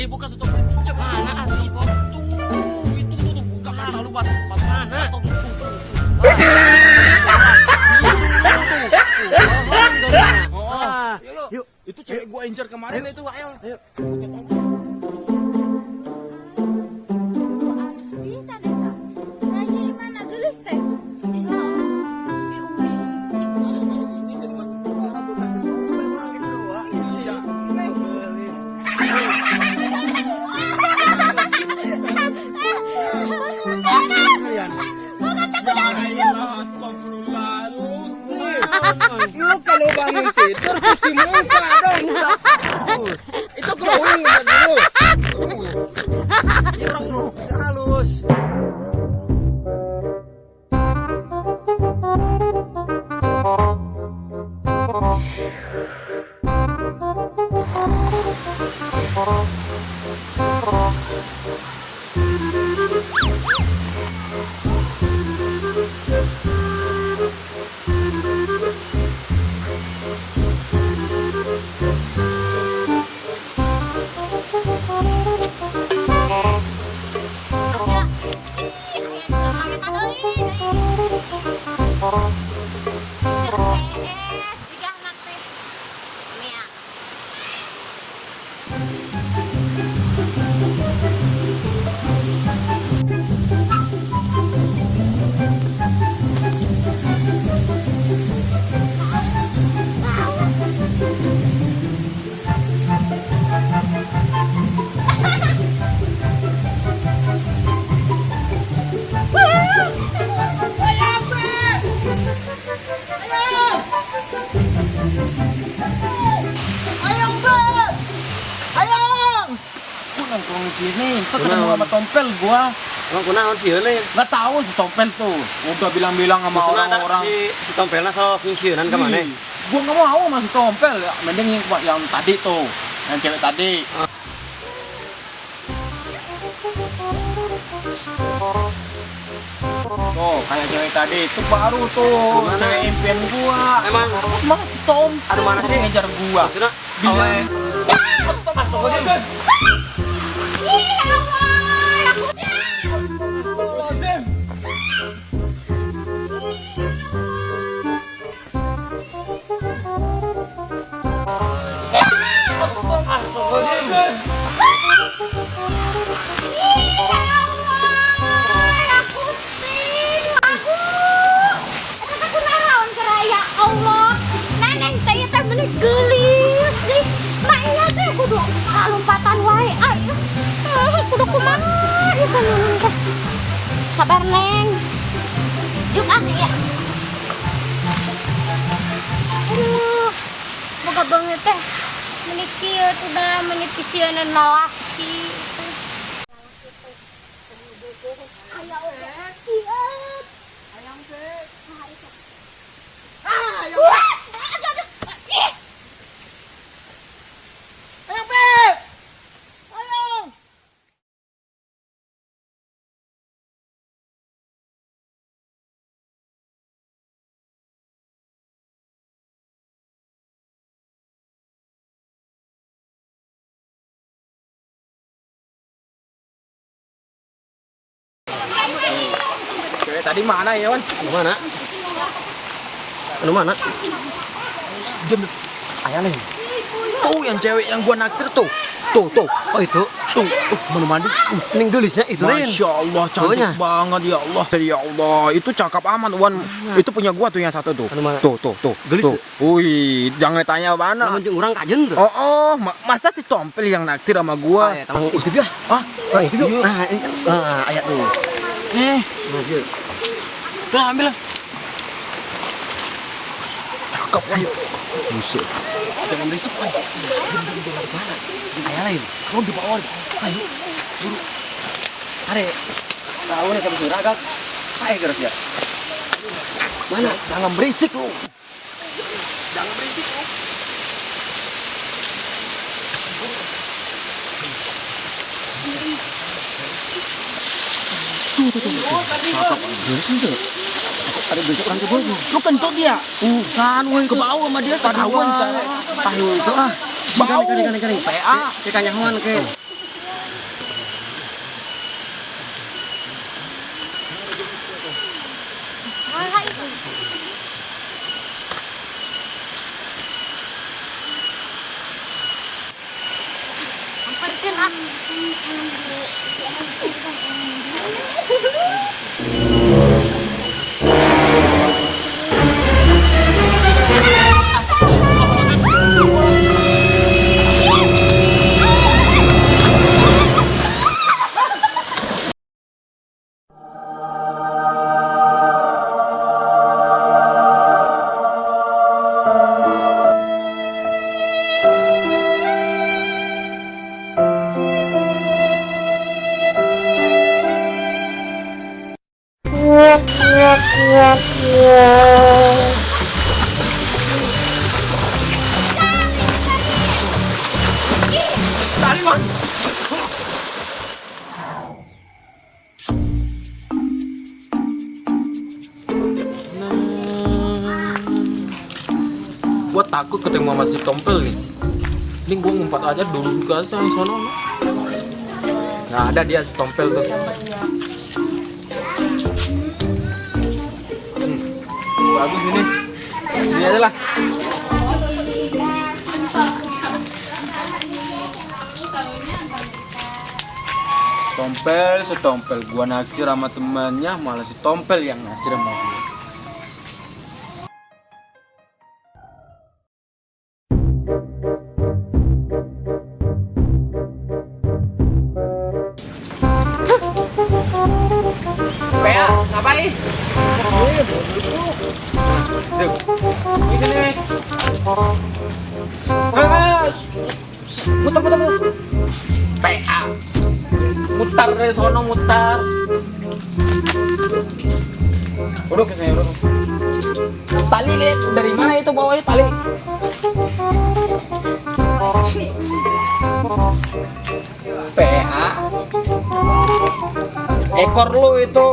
Bukan stop itu mana Ali itu bukan mana lu buat mana yuk itu cewek gua incer kemarin itu ayo bisa deh tak lagi mana gelis teh lu kalau bangun tidur cuci muka dong itu glowing dulu halus nongkrong sini, tuh ketemu sama Tompel gua. Emang kunaon sih ini? Nggak tahu si Tompel tuh. Udah bilang-bilang sama orang-orang. Si Tompelnya so fungsiunan kemana? Gua nggak mau sama si Tompel. Mending yang tadi tuh, yang cewek tadi. Tuh, kayak cewek tadi itu baru tuh cewek impian gua. Emang si Tom? Aduh mana sih ngejar gua? Maksudnya? Bilang. Masuk aja. Gelis nih, maknya teh kudu lompatan wae. Ayo, kudu kumaha ieu kan teh. Sabar Neng. Yuk ya. Aduh, boga banget teh. Menit kieu udah menit pisieun lalaki. Ayo siap. Ayang teh. Ayo. Cewek tadi mana ya, Wan? Mana? Anu mana? Diam. Ayah nih. Tuh yang cewek yang gua naksir tuh. Tuh. Oh itu? Tuh. Mana mandi? Ini gelisnya itu lain. Masya Allah, cantik banget ya Allah. Ya Allah, itu cakep amat, Wan. Itu punya gua tuh yang satu tuh. Anu mana? Tuh. Gelis. Wih, jangan tanya mana. Namun orang kajen tuh. Oh, masa si Tompel yang naksir sama gua? Itu dia. Ah, itu dia. Ayat tuh. Tuh ambil. Cakep, ayo. Buset. Jangan berisik, Wan. Ayo lain. Kau di bawah. Ayo. Buru. Are. Tahu nih kamu sudah agak. Ayo gerak ya. Mana? Jangan berisik lu. Jangan berisik lu. Tuh. Ada besok orang ke bawah. Lu kentut dia. Kan ke bawah sama dia ketahuan. Tahu itu ah. Bau. Kali. PA. Kita nyaman ke. Salah itu. Amparkan ah. Gua takut ketemu sama si Tompel nih. Mending gua ngumpet aja dulu juga aja di sono. Nah, ada dia si Tompel tuh. Bagus ini. Ini aja lah. Si Tompel, gua naksir sama temannya, malah si Tompel yang naksir sama gua. PA, ngapain? Duk, di sini. Muter. PA. Mutar dari sono, mutar. Udah ke sini, udah. Tali lihat dari mana itu bawahnya tali? PA. Ekor lu itu.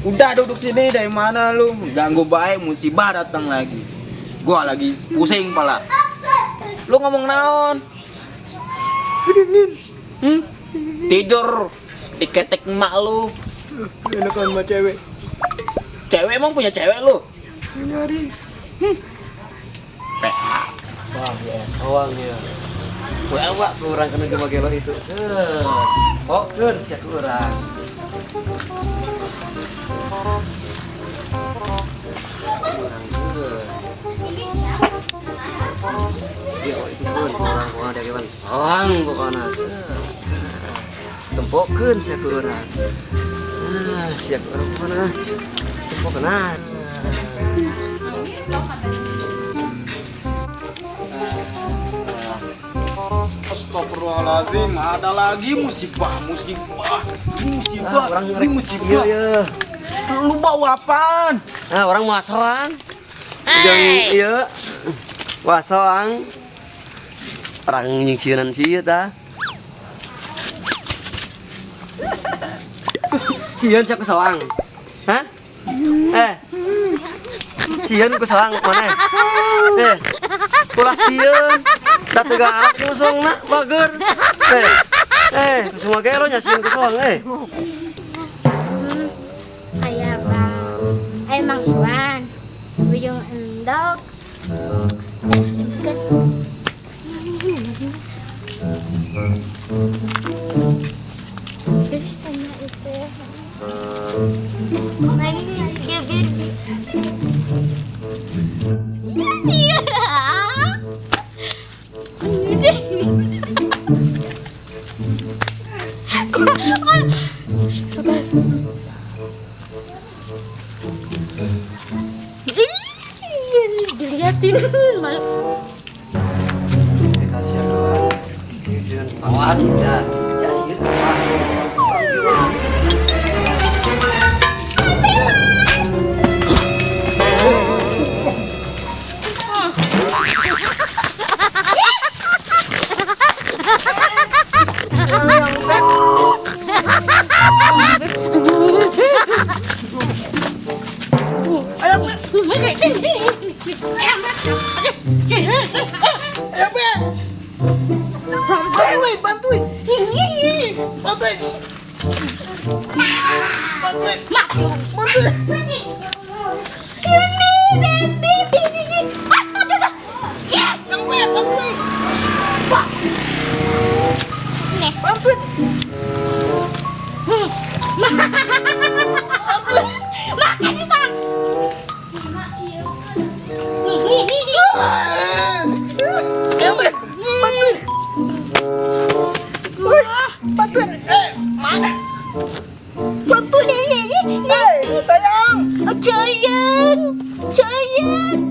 Udah duduk sini, dari mana lu? Ganggu baik, musibah datang lagi. Gua lagi pusing pala. Lu ngomong naon? Dingin. Tidur diketek emak lu. Enakan sama cewek. Cewek emang punya cewek lu? Nyari. PA. Wah, ya soang ya. Wah, kurang kena cuma gelo itu. Oh, kan siap kurang. Dia itu pun orang dari wan soang pokoknya. Tempokkeun siap kurang. Siap kurang mana? Tempokkeun. Astagfirullahaladzim, ada lagi musibah. Ini musibah. Iya. Lu bawa apaan? Nah, orang mau soang. Jeung ieu. Wah, soang. Orang nyingsieunan sieun tah. Sieun cak soang. Hah? Sieun ku soang mana? Ulah sieun. Da teu galak musongna bager. Semua gelo nya sieun ku soang Ayah bang, emang Iwan, bujung endok. Terus sama itu, main dia biar. Iya. Dilihat Malu. Kasihan doang. Kasihan sawan bisa. Kasihan sawan. Bantuin. Sayang. Sayang.